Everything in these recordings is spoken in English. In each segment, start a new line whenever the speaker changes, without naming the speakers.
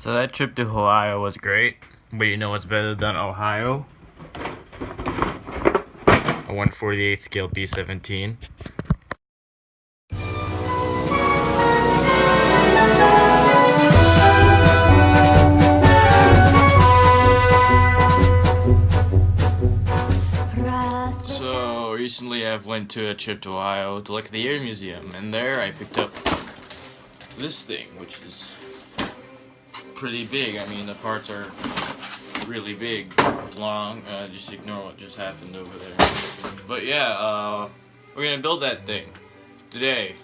So that trip to Ohio was great, but you know what's better than Ohio? A 1/48 scale B-17. So recently I've went to a trip to Ohio to look at the Air Museum, and there I picked up this thing, which is pretty big. I mean, the parts are really big, long. Just ignore what just happened over there. But yeah, we're gonna build that thing today.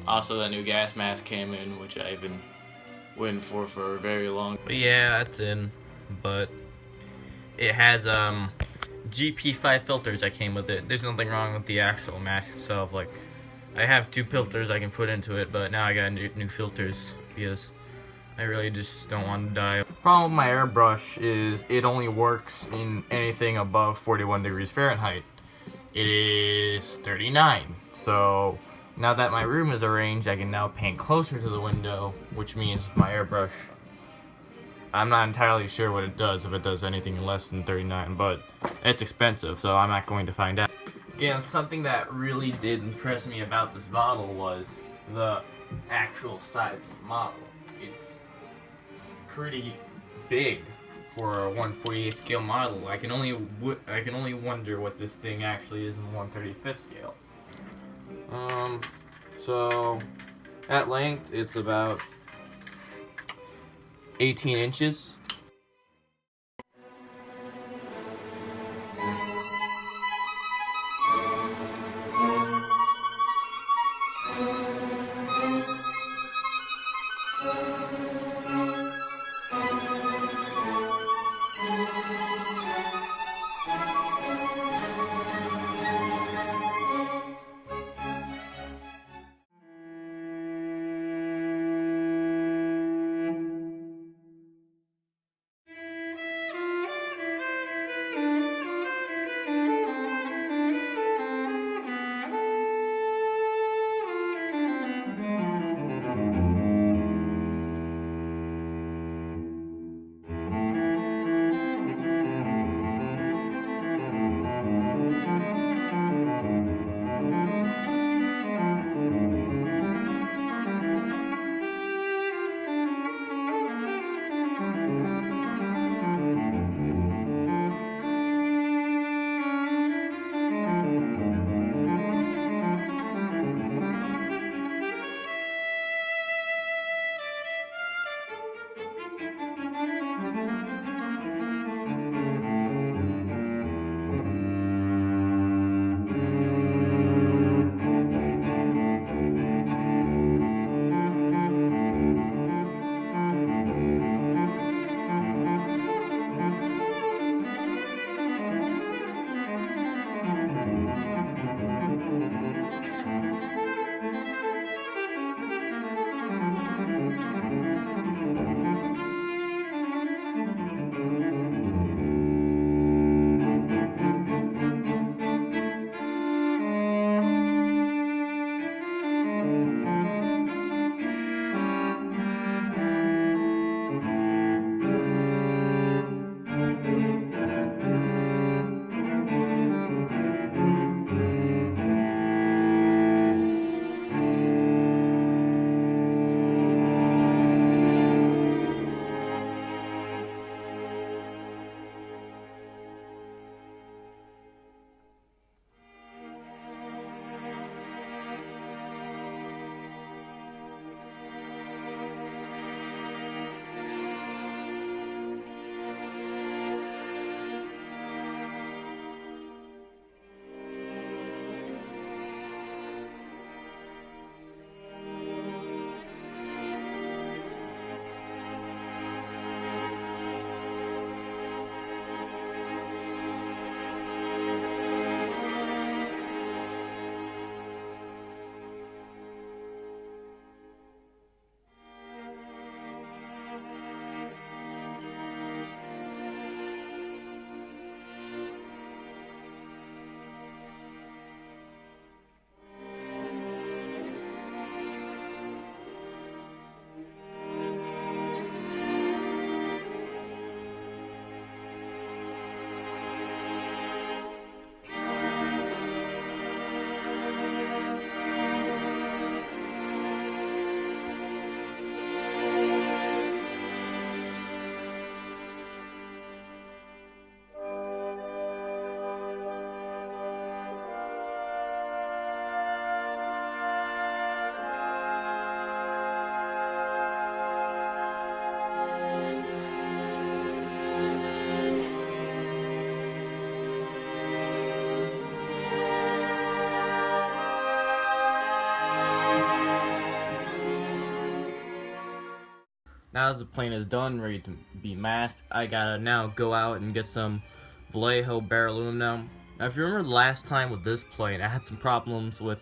Also, that new gas mask came in, which I've been waiting for very long. But yeah, that's in. But it has GP5 filters that came with it. There's nothing wrong with the actual mask itself. Like, I have 2 filters I can put into it, but now I got new filters because I really just don't want to die. The problem with my airbrush is it only works in anything above 41 degrees Fahrenheit. It is 39. So now that my room is arranged, I can now paint closer to the window, which means my airbrush, I'm not entirely sure what it does, if it does anything less than 39, but it's expensive, so I'm not going to find out. Again, something that really did impress me about this model was the actual size of the model. It's pretty big for a 1/48 scale model. I can only wonder what this thing actually is in 1/35 scale. So at length, it's about 18 inches. now that the plane is done, ready to be masked, I gotta now go out and get some Vallejo bare aluminum. Now, if you remember the last time with this plane, I had some problems with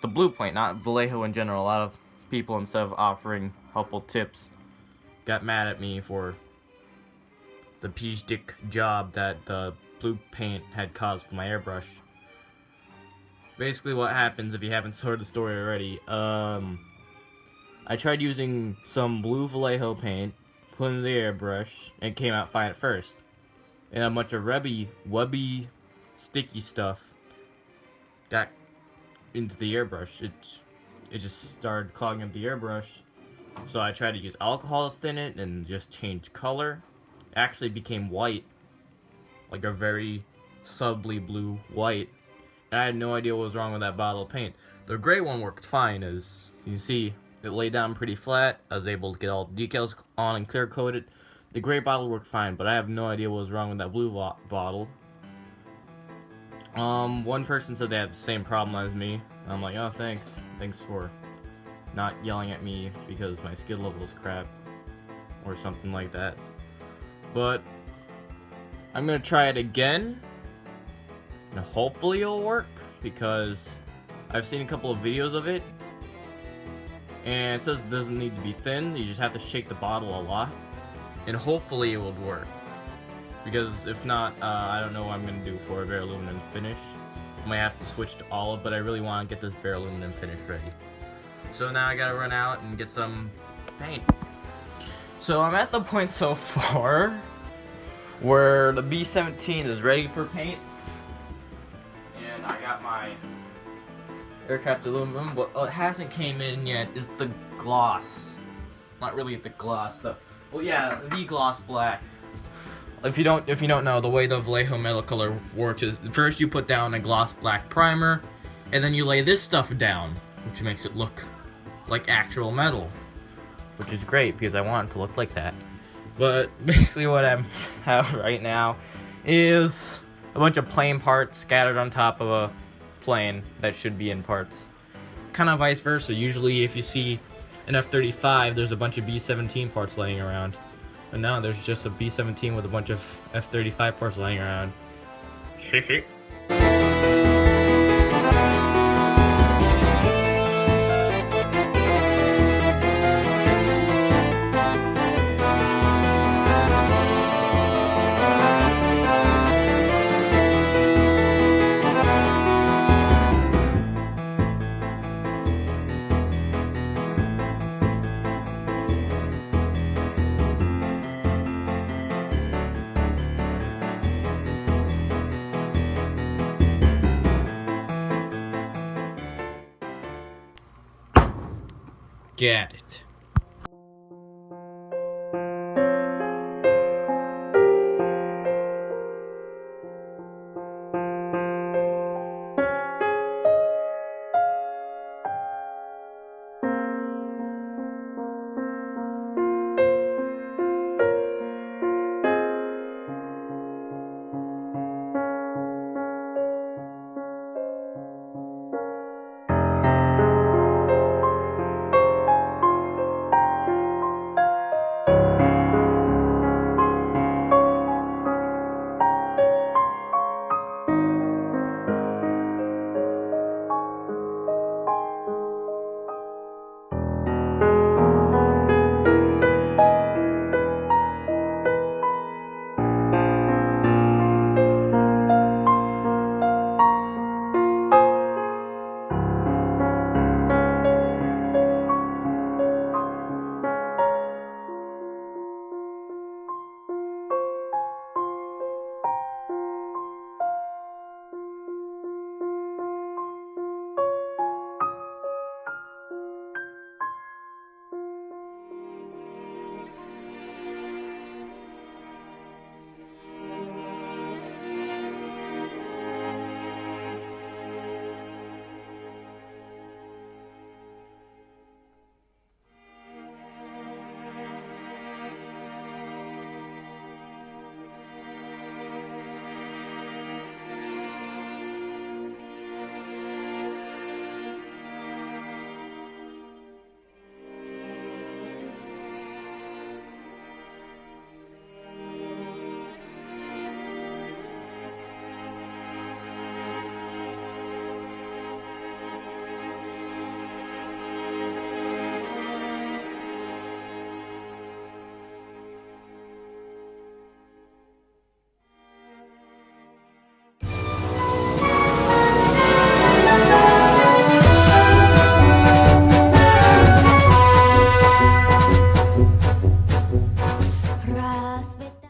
the blue plane, not Vallejo in general. A lot of people, instead of offering helpful tips, got mad at me for the pee-stick job that the blue paint had caused for my airbrush. Basically, what happens, if you haven't heard the story already, I tried using some blue Vallejo paint, put it in the airbrush, and it came out fine at first. And a bunch of webby, sticky stuff got into the airbrush. It just started clogging up the airbrush. So I tried to use alcohol to thin it and just change color. It actually became white, like a very subtly blue white. And I had no idea what was wrong with that bottle of paint. The gray one worked fine, as you can see. It laid down pretty flat. I was able to get all the decals on and clear coated. The gray bottle worked fine, but I have no idea what was wrong with that blue bottle. One person said they had the same problem as me. I'm like, oh, thanks. Thanks for not yelling at me because my skill level is crap. Or something like that. But I'm gonna try it again. And hopefully it'll work, because I've seen a couple of videos of it. And it says it doesn't need to be thin, you just have to shake the bottle a lot. And hopefully it would work. Because if not, I don't know what I'm going to do for a bare aluminum finish. I might have to switch to olive, but I really want to get this bare aluminum finish ready. So now I gotta run out and get some paint. So I'm at the point so far where the B-17 is ready for paint. And I got my aircraft aluminum, but what hasn't came in yet is the gloss. Not really the gloss, the gloss black. If you don't know, the way the Vallejo metal color works is first you put down a gloss black primer, and then you lay this stuff down, which makes it look like actual metal, which is great because I want it to look like that. But basically what I have right now is a bunch of plain parts scattered on top of a plane that should be in parts. Kind of vice versa. Usually if you see an F-35, there's a bunch of B-17 parts laying around. But now there's just a B-17 with a bunch of F-35 parts laying around. Get it.